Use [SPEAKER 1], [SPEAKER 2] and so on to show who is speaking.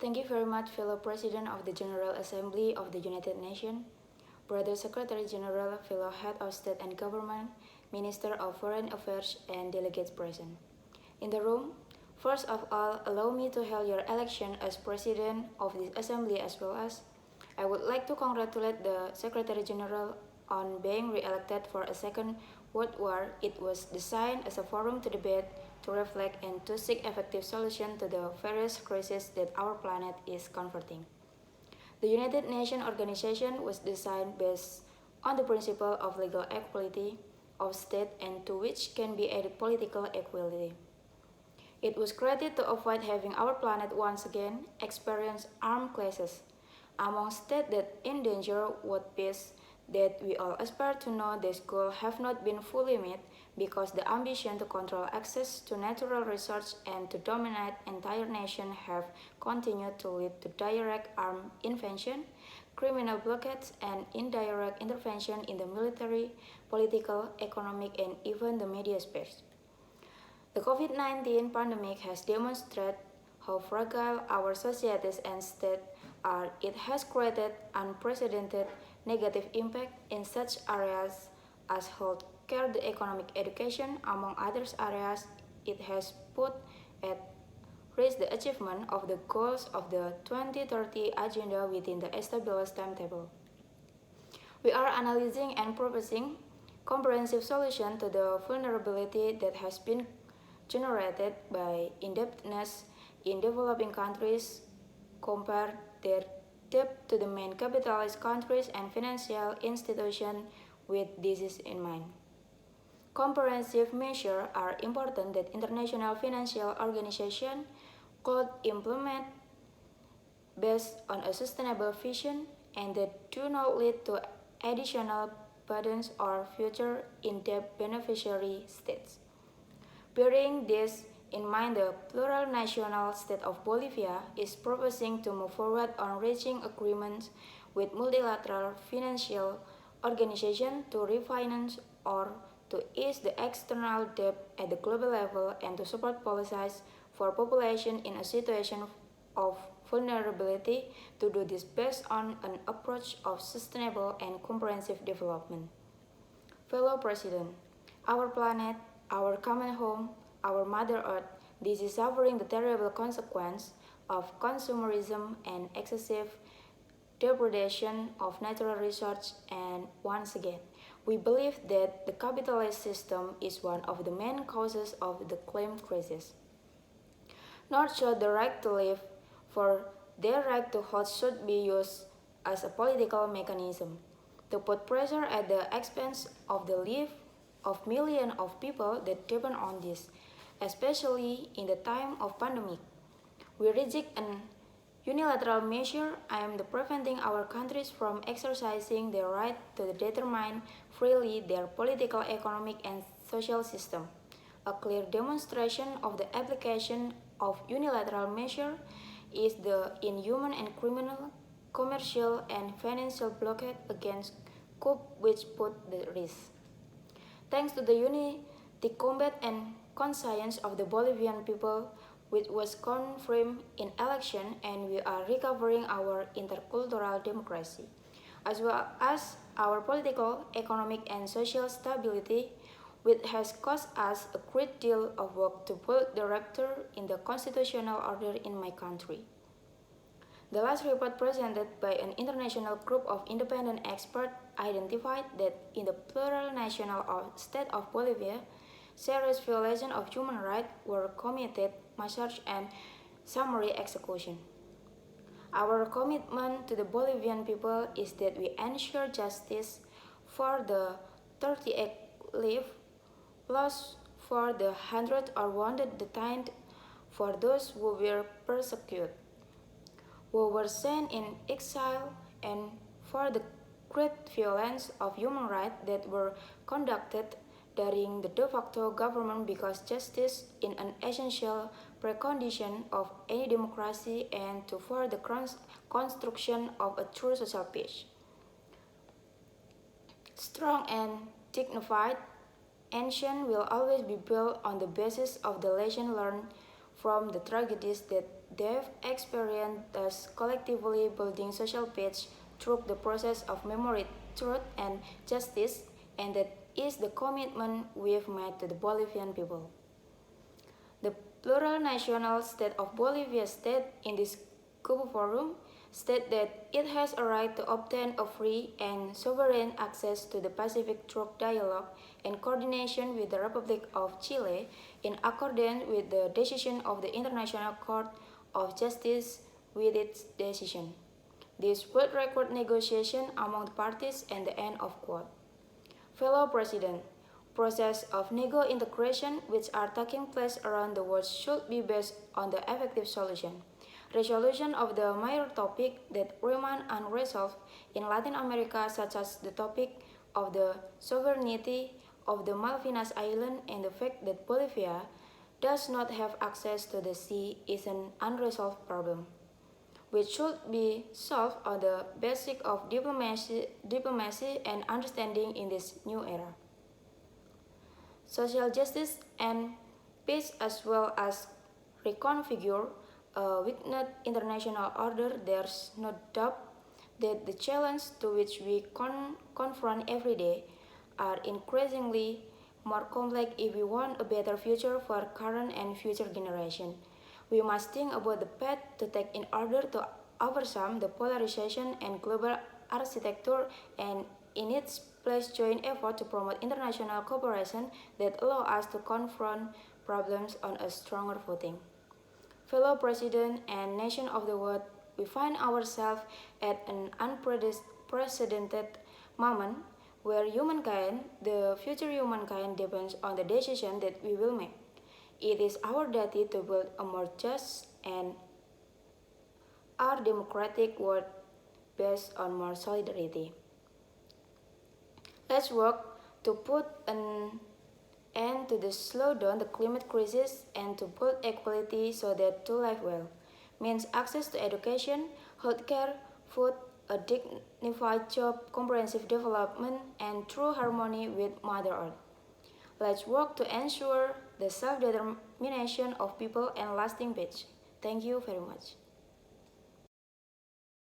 [SPEAKER 1] Thank you very much, fellow President of the General Assembly of the United Nations, Brother Secretary General, fellow Head of State and Government, Minister of Foreign Affairs, and delegates present. In the room, first of all, allow me to hail your election as President of this Assembly as well as I would like to congratulate the Secretary General on being re-elected for a second World War. It was designed as a forum to debate, to reflect, and to seek effective solutions to the various crises that our planet is confronting. The United Nations organization was designed based on the principle of legal equality of state and to which can be added political equality. It was created to avoid having our planet once again experience armed clashes among states that endanger world peace that we all aspire to know these goals have not been fully met because the ambition to control access to natural resources and to dominate entire nations have continued to lead to direct armed invasion, criminal blockades, and indirect intervention in the military, political, economic, and even the media space. The COVID-19 pandemic has demonstrated how fragile our societies and states are. It has created unprecedented negative impact in such areas as healthcare, the economic education, among other areas. It has put at risk the achievement of the goals of the 2030 agenda within the established timetable. We are analyzing and proposing comprehensive solution to the vulnerability that has been generated by indebtedness in developing countries compare their debt to the main capitalist countries and financial institutions with this in mind. Comprehensive measures are important that international financial organizations could implement based on a sustainable vision and that do not lead to additional burdens or future in-debt beneficiary states. Bearing this in mind, the plurinational state of Bolivia is proposing to move forward on reaching agreements with multilateral financial organizations to refinance or to ease the external debt at the global level and to support policies for population in a situation of vulnerability to do this based on an approach of sustainable and comprehensive development. Fellow President, our planet, our common home, our Mother Earth, this is suffering the terrible consequence of consumerism and excessive depredation of natural resources, and once again, we believe that the capitalist system is one of the main causes of the climate crisis. Nor should the right to live, for their right to health should be used as a political mechanism to put pressure at the expense of the life of millions of people that depend on this, especially in the time of pandemic. We reject an unilateral measure aimed at preventing our countries from exercising their right to determine freely their political, economic, and social system. A clear demonstration of the application of unilateral measure is the inhuman and criminal commercial and financial blockade against Cuba which put the risk. Thanks to the unity, combat, and conscience of the Bolivian people, which was confirmed in election, and we are recovering our intercultural democracy, as well as our political, economic, and social stability, which has cost us a great deal of work to put the rupture in the constitutional order in my country. The last report presented by an international group of independent experts identified that in the plurinational state of Bolivia, serious violations of human rights were committed, massacre, and summary execution. Our commitment to the Bolivian people is that we ensure justice for the 38 lives lost, for the hundreds or wounded detained, for those who were persecuted, who were sent in exile, and for the great violence of human rights that were conducted during the de facto government because justice is an essential precondition of any democracy and to for the construction of a true social peace. Strong and dignified nation will always be built on the basis of the lesson learned from the tragedies that they've experienced us collectively building social peace through the process of memory, truth, and justice, and that is the commitment we've made to the Bolivian people. The plural national state of Bolivia state in this Cuba Forum state that it has a right to obtain a free and sovereign access to the Pacific through dialogue and coordination with the Republic of Chile in accordance with the decision of the International Court of Justice with its decision. This would record negotiation among the parties and the end of quote. Fellow President, process of nego-integration which are taking place around the world should be based on the effective solution. Resolution of the major topic that remain unresolved in Latin America, such as the topic of the sovereignty of the Malvinas Island and the fact that Bolivia does not have access to the sea, is an unresolved problem, which should be solved on the basis of diplomacy and understanding in this new era. Social justice and peace, as well as reconfigure a weakened international order, there's no doubt that the challenges to which we confront every day are increasingly more complex if we want a better future for current and future generations. We must think about the path to take in order to overcome the polarization and global architecture, and in its place joint effort to promote international cooperation that allow us to confront problems on a stronger footing. Fellow President and nation of the world, we find ourselves at an unprecedented moment where humankind, the future humankind, depends on the decision that we will make. It is our duty to build a more just and our democratic world based on more solidarity. Let's work to put an end to the slow down the climate crisis and to build equality so that to live well means access to education, healthcare, food, a dignified job, comprehensive development, and true harmony with Mother Earth. Let's work to ensure the self-determination of people and lasting peace. Thank you very much.